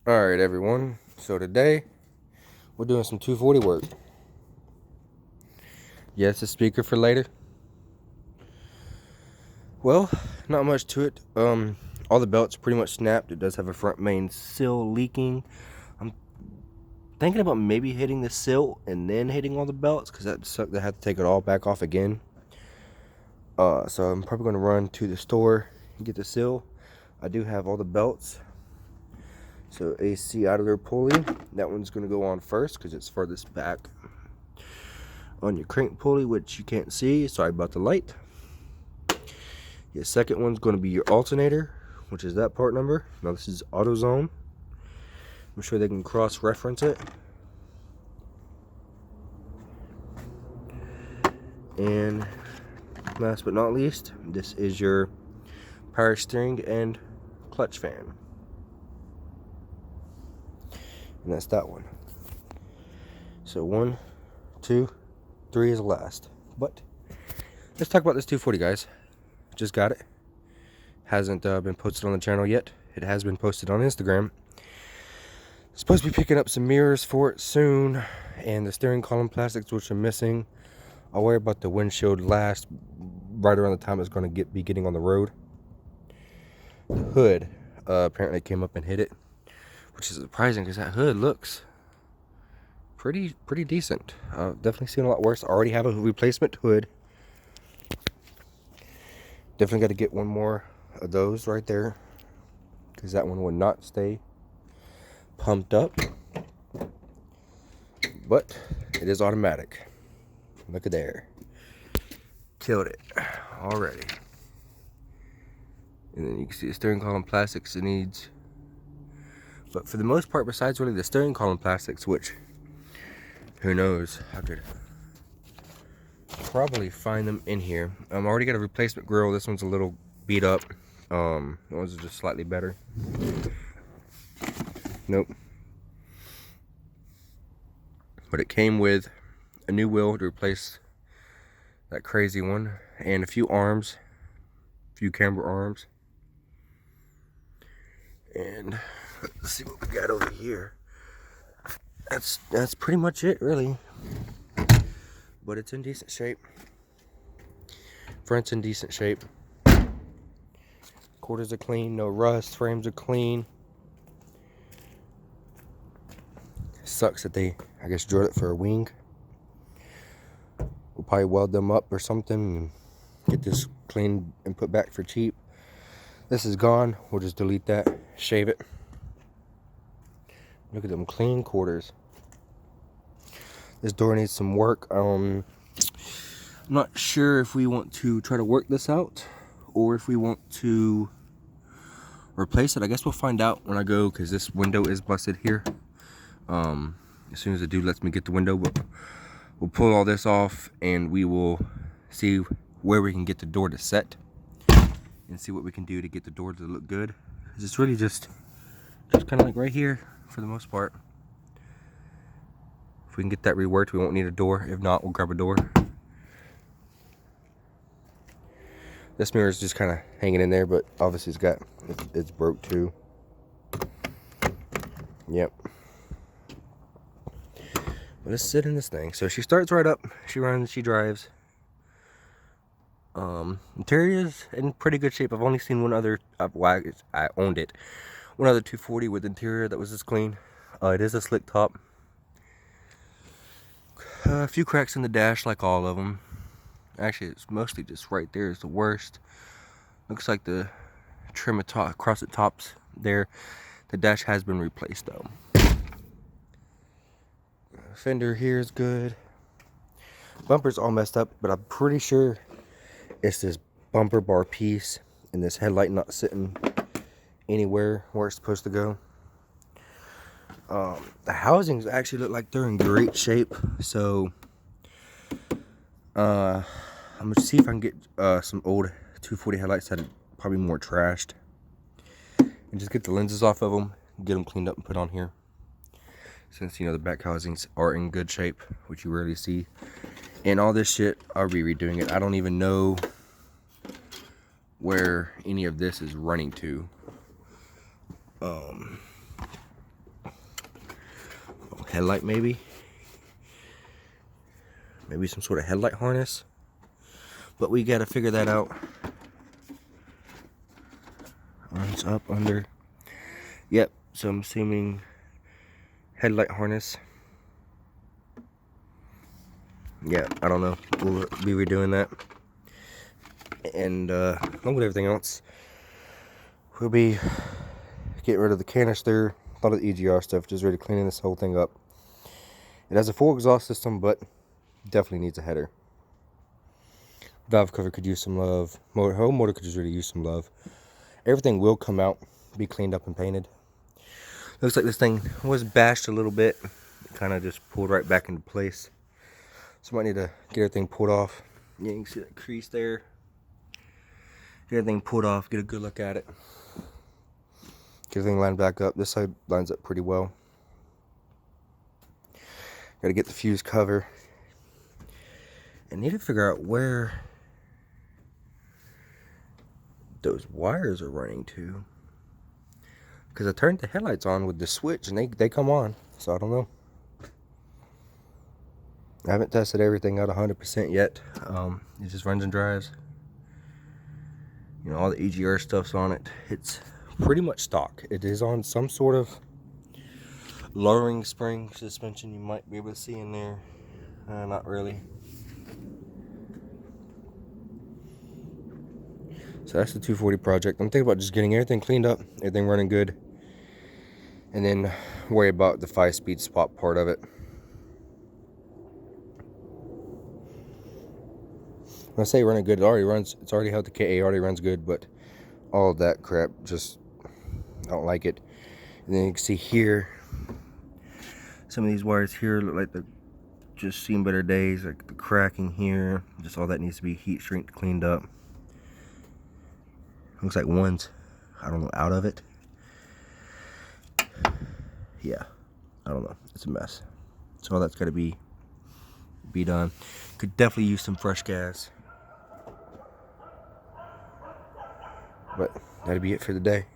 Alright everyone, so today we're doing some 240 work. Yes, a speaker for later. Well, not much to it. All the belts pretty much snapped. It does have a front main sill leaking. I'm thinking about maybe hitting the sill and then hitting all the belts, because that sucked. I had to take it all back off again. So I'm probably going to run to the store and get the sill. I do have all the belts. So AC idler pulley, that one's going to go on first because it's furthest back on your crank pulley, which you can't see. Sorry about the light. Your second one's going to be your alternator, which is that part number. Now this is AutoZone. I'm sure they can cross-reference it. And last but not least, this is your power steering and clutch fan. And that's that one. So 1, 2, 3 is the last. But let's talk about this 240, guys. Just got it. Hasn't been posted on the channel yet. It has been posted on Instagram. Supposed to be picking up some mirrors for it soon, and the steering column plastics, which are missing. I'll worry about the windshield last, right around the time it's going to be getting on the road. The hood apparently came up and hit it, which is surprising because that hood looks pretty decent. I've definitely seen a lot worse. I already have a replacement hood. Definitely got to get one more of those right there, because that one would not stay pumped up. But it is automatic. Look at there. Killed it already. And then you can see the steering column plastics it needs. But for the most part, besides really the steering column plastics, which who knows, I could probably find them in here. I've already got a replacement grill. This one's a little beat up. The ones are just slightly better. Nope. But it came with a new wheel to replace that crazy one, and a few arms, a few camber arms. And let's see what we got over here. That's pretty much it, really. But it's in decent shape. Front's in decent shape. Quarters are clean, no rust. Frames are clean. Sucks that they, I guess, drilled it for a wing. We'll probably weld them up or something and get this cleaned and put back for cheap. This is gone. We'll just delete that, shave it. Look at them clean quarters. This door needs some work. I'm not sure if we want to try to work this out or if we want to replace it. I guess we'll find out when I go, because this window is busted here. As soon as the dude lets me get the window, but we'll pull all this off and we will see where we can get the door to set and see what we can do to get the door to look good. It's really just kind of like right here for the most part. If we can get that reworked, we won't need a door. If not, we'll grab a door. This mirror is just kind of hanging in there, but obviously it's broke too. Yep. But let's sit in this thing. So she starts right up. She runs. She drives. Interior is in pretty good shape. I've only seen one other. I owned it. One other 240 with interior that was this clean. It is a slick top. A few cracks in the dash, like all of them. Actually, it's mostly just right there is the worst. Looks like the trim across the tops there. The dash has been replaced though. Fender here is good. Bumper's all messed up, but I'm pretty sure it's this bumper bar piece and this headlight not sitting anywhere where it's supposed to go. The housings actually look like they're in great shape, so I'm gonna see if I can get some old 240 headlights that are probably more trashed, and just get the lenses off of them, get them cleaned up and put on here, since you know the back housings are in good shape, which you rarely see. And all this shit, I'll be redoing it. I don't even know where any of this is running to. headlight maybe. Maybe some sort of headlight harness. But we gotta figure that out. Arms up, under. Yep, so I'm assuming headlight harness. Yeah, I don't know. We'll be redoing that. And along with everything else, we'll be getting rid of the canister, a lot of the EGR stuff, just ready cleaning this whole thing up. It has a full exhaust system, but definitely needs a header. Valve cover could use some love. Whole motor could just really use some love. Everything will come out, be cleaned up and painted. Looks like this thing was bashed a little bit. Kind of just pulled right back into place. So might need to get everything pulled off. Yeah, you can see that crease there. Get everything pulled off, get a good look at it. Get everything lined back up. This side lines up pretty well. Got to get the fuse cover. And need to figure out where those wires are running to. Because I turned the headlights on with the switch and they come on. So I don't know. I haven't tested everything out 100% yet. It just runs and drives. You know, all the EGR stuff's on it. It's pretty much stock. It is on some sort of lowering spring suspension. You might be able to see in there. Not really. So that's the 240 project. I'm thinking about just getting everything cleaned up, everything running good, and then worry about the 5-speed swap part of it. When I say running good, it already runs. It's already held the KA, already runs good, but all of that crap, just I don't like it. And then you can see here, some of these wires here look like they're just seen better days, like the cracking here. Just all that needs to be heat shrink cleaned up. Looks like one's, I don't know, out of it. Yeah, I don't know. It's a mess. So all that's got to be done. Could definitely use some fresh gas. But that'll be it for the day.